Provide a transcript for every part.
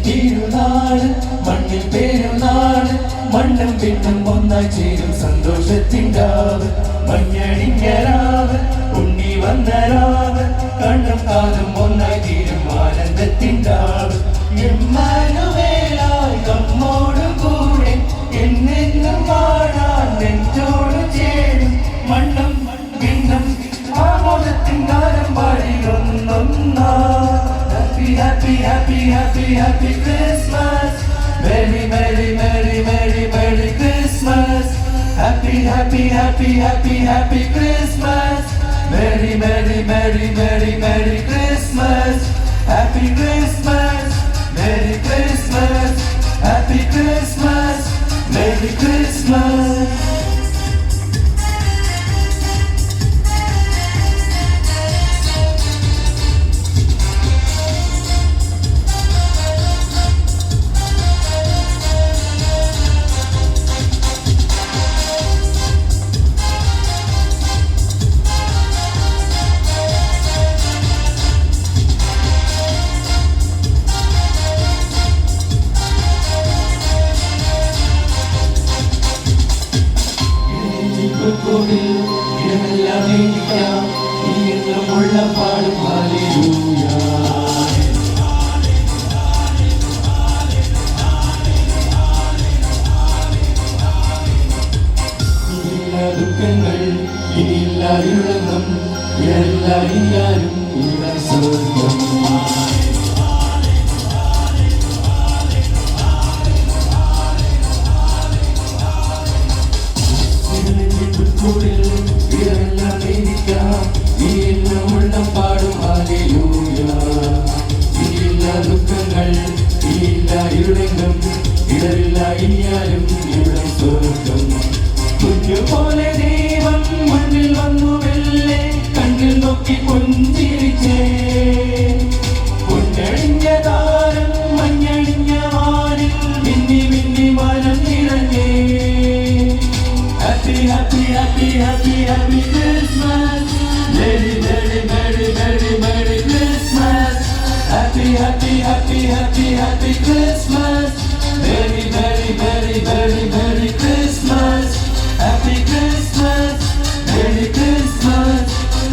തിരുനാള് മണ്ണിൽ പെരുന്നാള് മണ്ണും പിന്നും ഒന്നായി ചേരും സന്തോഷത്തിൻ്റാവ് മഞ്ഞണിഞ്ഞ രാവ് ഉണ്ണി വന്ന രാവ് കണ്ണും കാതും ഒന്നായി തീരും ആനന്ദത്തിൻ്റാവ് എമ്മാനുവേലായി നമ്മോട് കൂടെ എന്നെന്നും വാഴാൻ നെഞ്ചോട് ചേരും മണ്ണും പിന്നും ആമോദത്തിൻ കാലം പാടി ഒന്നൊന്നാ. Happy, happy, happy, happy Christmas. Merry, merry, merry, merry, merry Christmas. Happy, happy, happy, happy, happy Christmas. Merry, merry, merry, merry, merry Christmas. Happy Christmas. Merry Christmas. Happy Christmas. Merry Christmas. പാടും hallelujah. ഇനിയില്ല ദുഃഖങ്ങൾ, ഇനിയില്ല ഇരുളങ്ങം, എല്ലാരും ഇവിടെ സ്വർഗ്ഗം. പാടും hallelujah. ഇനിയില്ല ദുഃഖങ്ങൾ, ഇനിയില്ല ഇരുളെങ്കും, ഇടവില്ല ഇനിയാലും ഇവിടെ സ്വർഗ്ഗം. കുഞ്ഞുപോലെ ദൈവം മണ്ണിൽ വന്നു വെല്ലേ, കണ്ണിൽ നോക്കി പുഞ്ചിരിച്ചേ. പൊന്നണിഞ്ഞ താരം മഞ്ഞണിഞ്ഞ വാനിൽ മിന്നി മിന്നി മനം നിറഞ്ഞേ. Happy happy happy happy happy Christmas. Merry, merry, merry, merry, merry Christmas. Happy, happy, happy, happy, happy Christmas. Merry, merry, merry, merry, merry Christmas. Happy Christmas. Merry Christmas.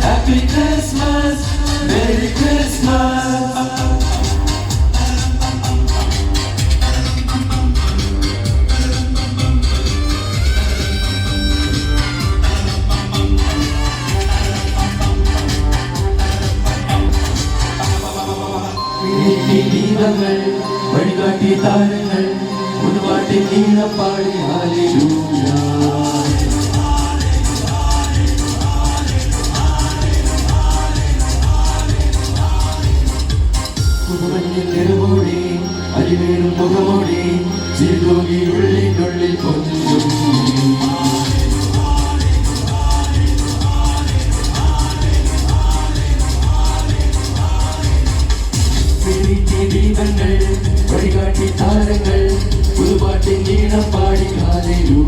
Happy Christmas. Merry Christmas. ദീപങ്ങൾ വഴികാട്ടി താരങ്ങൾ പുതുപാട്ടിൽ നീളം പാടി hallelujah. പുതുമഞ്ഞിൽ നിറവോടെ അരിവേറും മുഖമോടെ ചിരുതോകി ഉള്ളിനുള്ളിൽ പൊന്നും. ദീപങ്ങൾ വഴികാട്ടി താരങ്ങൾ പുതുപാട്ടിൻ നീളം പാടി ഹല്ലേലൂയ.